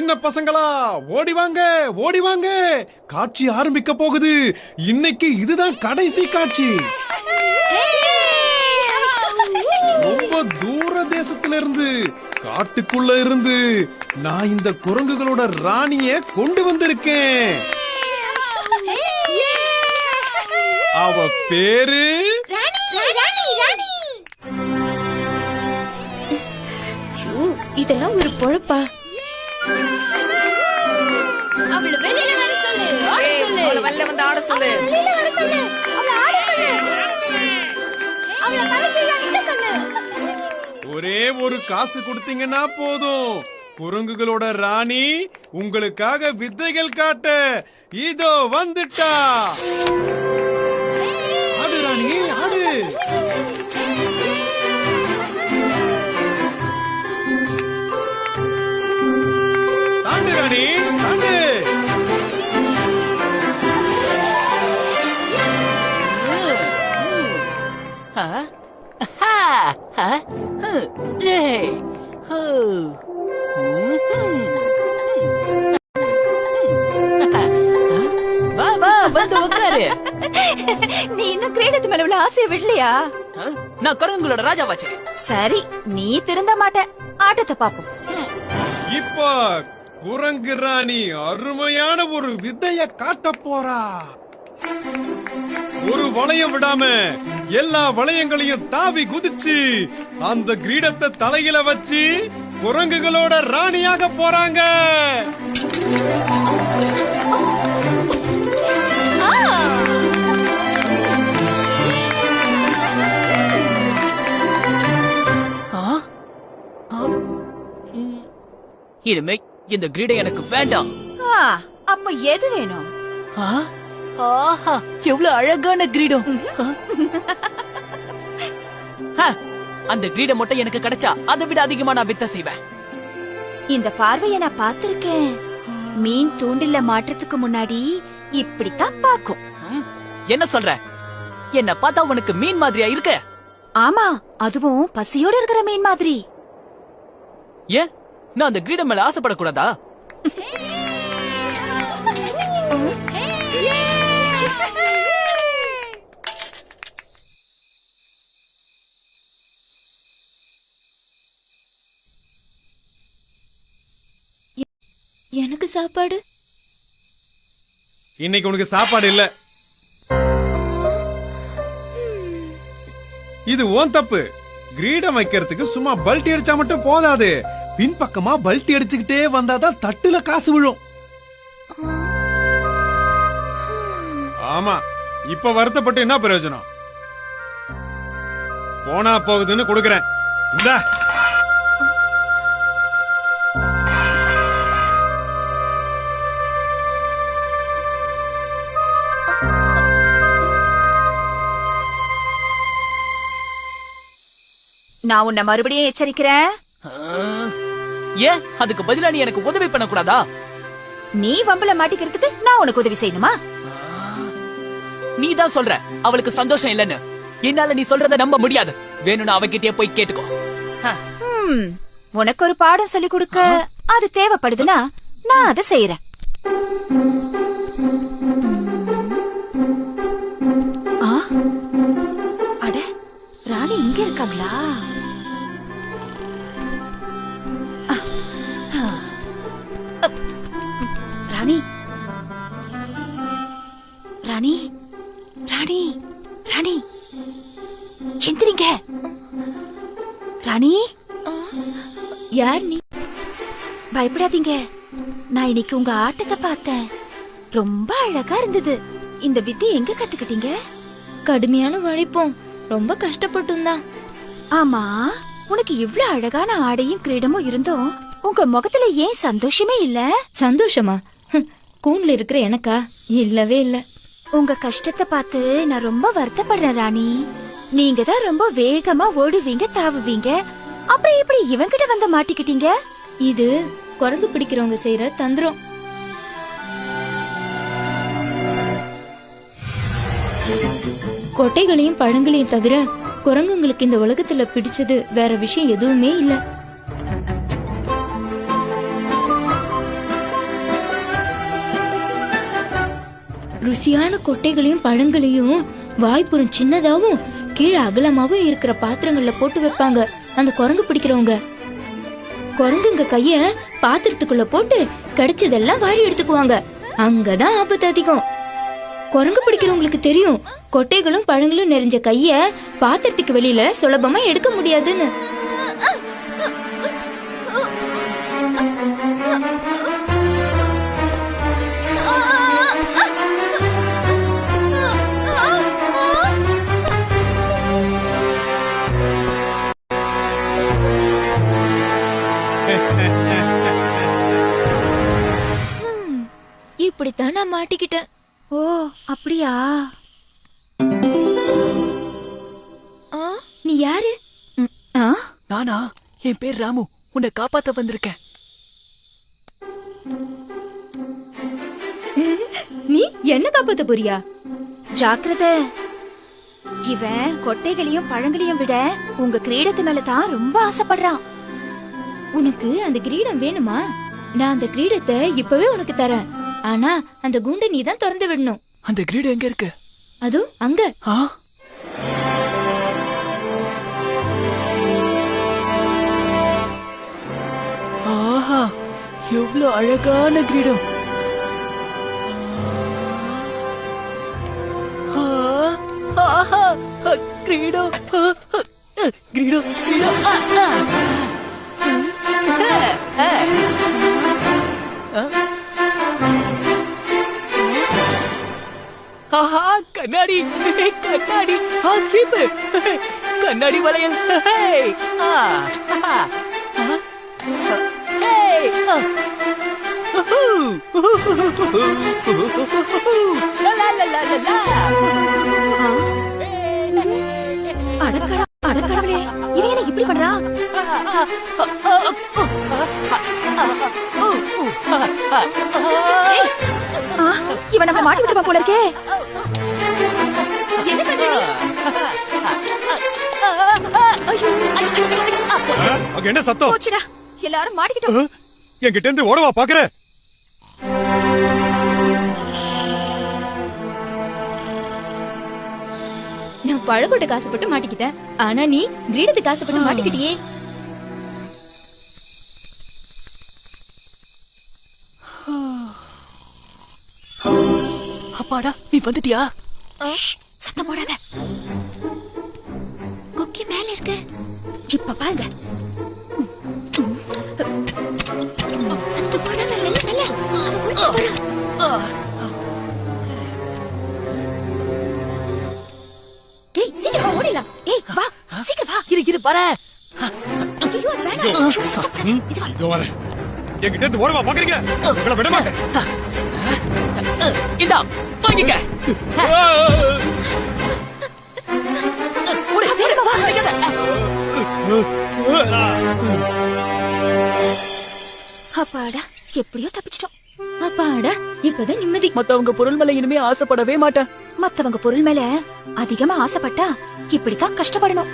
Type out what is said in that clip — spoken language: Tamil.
சின்ன பசங்களா ஓடி வாங்க, ஓடி வாங்க. காட்சி ஆரம்பிக்க போகுது. இன்னைக்கு இதுதான் கடைசி காட்சி. ரொம்ப தூர தேசத்துல இருந்து, காட்டுக்குள்ள இருந்து நான் இந்த குரங்குகளோட ராணிய கொண்டு வந்திருக்கேன். அவ பேரு இதெல்லாம் ஒரு பொழப்பா? அவளை வெளியில வர சொல்லு, ஆட சொல்லு. அவளை வெளியில வந்து ஆட சொல்லு. வெளியில வர சொல்லு. அவளை ஆட சொல்லு. அவளை கலப்பில நிக்க சொல்லு. ஒரே ஒரு காசு கொடுத்தீங்கன்னா போதும். குரங்குகளோட ராணி உங்களுக்காக வித்தைகள் காட்ட இதோ வந்துட்டா. ஆடு ராணி, ஆடு. தாண்டு ராணி, தாண்டு. வா வா வந்து உட்காரு. நீ இன்னும் கிரீடத்து மேல உள்ள ஆசையை விடலையா? நான் குரங்குகளோட ராஜாவாச்சு. சரி, நீ திருந்த மாட்ட. ஆட்டத்தை பாப்போம். இப்ப குரங்கு ராணி அருமையான ஒரு வித்தைய காட்ட போறா. ஒரு வளையம் விடாம எல்லா வளையங்களையும் தாவி குதிச்சு அந்த கிரீடத்தை தலையில வச்சு குரங்குகளோட ராணியாக போறாங்க. இனிமே இந்த கிரீடம் எனக்கு வேண்டாம். அப்ப எது வேணும்? ஆஹா, எவ்வளவு அழகான கிரீடம். அந்த கிரீடம் மட்டும் எனக்கு கிடைச்சா அதை விட அதிகமா நான் வித்த செய்வேன். இந்த பார்வைய நான் பார்த்திருக்கேன். மீன் தூண்டில மாற்றத்துக்கு முன்னாடி இப்படித்தான் பாக்கும். என்ன சொல்ற? என்ன பார்த்தா உனக்கு மீன் மாதிரியா இருக்க? ஆமா, அதுவும் பசியோட இருக்கிற மீன் மாதிரி. ஏன் நான் அந்த கிரீடம் மேல ஆசைப்படக்கூடாதா? எனக்கு சாப்பாடு? இன்னைக்கு உனக்கு சாப்பாடு இல்ல. இது ஓன் தப்பு. கிரீடம் வைக்கிறதுக்கு சும்மா பல்ட்டி அடிச்சா மட்டும் போதாது. பின்பக்கமா பல்ட்டி அடிச்சுக்கிட்டே வந்தாதான் தட்டுல காசு விழும். ஆமா, இப்ப வருத்தப்பட்டு என்ன பிரயோஜனம்? போனா போகுதுன்னு கொடுக்கறேன். இந்தா. நான் உன்னை மறுபடியும் எச்சரிக்கிறேன். ஏன் அதுக்கு பதிலா நீ எனக்கு உதவி பண்ண கூடாதா? நீ வம்பல மாட்டிக்கிறதுக்கு நான் உனக்கு உதவி செய்யணுமா? நீ தான் சொல்ற அவளுக்கு சந்தோஷம் இல்லன்னு. என்னால நீ சொல்றத நம்ப முடியாது. வேணும்னா அவகிட்டே போய் கேட்டுக்கோ. உனக்கு ஒரு பாடம் சொல்லி கொடுக்க அது தேவைப்படுதுன்னா நான் அதை செய்யறேன். அட, ராணி இங்க இருக்காங்களா? ராணி, ராணி, ராணி, ராணி, எந்திரிங்க. ராணி, யார் நீ? பயப்படாதீங்க. நான் இன்னைக்கு உங்க ஆட்டத்தை பார்த்தேன். ரொம்ப அழகா இருந்தது. இந்த வித்தை எங்க கத்துக்கிட்டீங்க? கடுமையான உழைப்பும் ரொம்ப கஷ்டப்பட்டும் தான். ஆமா, உனக்கு இவ்ளோ அழகான ஆடையும் கிரீடமும் இருந்தோம் உங்க முகத்துல ஏன் சந்தோஷமே இல்ல? சந்தோஷமா? கூண்ல இருக்கிற எனக்கா? இல்லவே இல்ல. உங்க கஷ்டத்தை பார்த்து நான் ரொம்ப வருத்தப்படுறேன் ராணி. நீங்க தான் ரொம்ப வேகமா ஓடுவீங்க, தாவுவீங்க. அப்புறம் எப்படி இவங்கிட்ட வந்து மாட்டிக்கிட்டீங்க? இது குரங்கு பிடிக்கிறவங்க செய்யற தந்திரம். கொட்டைகளையும் பழங்களையும் தவிர குரங்குங்களுக்கு இந்த உலகத்துல பிடிச்சது வேற விஷயம் எதுவுமே இல்ல. ருசியான கொட்டைகளையும் பழங்களையும் வாய்ப்புறம் சின்னதாவும் கீழே அகலமாவும் இருக்கிற பாத்திரங்கள்ல போட்டு வைப்பாங்க அந்த குரங்கு பிடிக்கிறவங்க. குரங்குங்க கைய பாத்திரத்துக்குள்ள போட்டு கிடைச்சதெல்லாம் வாரி எடுத்துக்குவாங்க. அங்கதான் ஆபத்து அதிகம். குரங்கு பிடிக்கிறவங்களுக்கு தெரியும் கொட்டைகளும் பழங்களும் நிறைஞ்ச கைய பாத்திரத்துக்கு வெளியில சுலபமா எடுக்க முடியாதுன்னு. இப்படித்தான் நான் மாட்டிக்கிட்டேன். ஓ அப்படியா? நீ யாரு? ஆ? நானா? என் பேர் ராமு. உன்னை காப்பாத்த வந்திருக்கேன். நீ என்ன காப்பாத்த போறியா? ஜாக்கிரதை. இவன் கொட்டைகளையும் பழங்களையும் விட உங்க கிரீடத்து மேல தான் ரொம்ப ஆசைப்படுறான். உனக்கு அந்த கிரீடம் வேணுமா? நான் அந்த கிரீடத்தை இப்பவே உனக்கு தரேன். ஆனா அந்த கூண்டை நீ தான் திறந்து விடணும். அந்த கிரீடம் எங்க இருக்கு? அது அங்க. ஆ? ஆஹா, எவ்வளவு அழகான கிரீடம். ஆஹா, கிரீடம், கிரீடம், கிரீடம். ஆஹா, கண்ணாடி, கண்ணாடி, சீப்பு, கண்ணாடி வளையல். அடக்கடவுளே, இவன் என்ன இப்படி பண்றா? இவன் நம்ம மாட்டி விட்டுப்பா போல இருக்கே. என்ன பண்ற நீ? அங்க என்ன சத்தம்? போச்சுடா, எல்லாரும் மாட்டிக்கிட்டோம். என்கிட்ட இருந்து ஓடவா பாக்குற? நான் பழக்கொட்டை காசுப்பட்டு மாட்டிக்கிட்டேன். ஆனா நீ கிரீடத்துக்கு காசுப்பட்டு மாட்டிக்கிட்டியே. அப்பாடா, நீ வந்துட்டியா? சத்தம் போடாத. கொக்கி மேல இருக்கு. இப்ப பாருங்க. சத்தம் போடாத. மெல்ல மெல்ல. அவ முடிச்சு போறா. ஏய் சீக்கிரம் ஓடிடலாம். ஏய் வா, சீக்கிரம் வா. இரு பாரு. ஐயோ, அது வேணாம். இதோ வரேன். என்கிட்ட இருந்து ஓடவா பாக்குறீங்க? உங்களை விட மாட்டேன். இந்தா, வாங்கிக்க. அப்பாடா, எப்படியோ தப்பிச்சிட்டோம். அப்பாடா, இப்பதான் நிம்மதி. மத்தவங்க பொருள் மேல இனிமே ஆசைப்படவே மாட்டேன். மத்தவங்க பொருள் மேல அதிகமா ஆசைப்பட்டா இப்படித்தான் கஷ்டப்படணும்.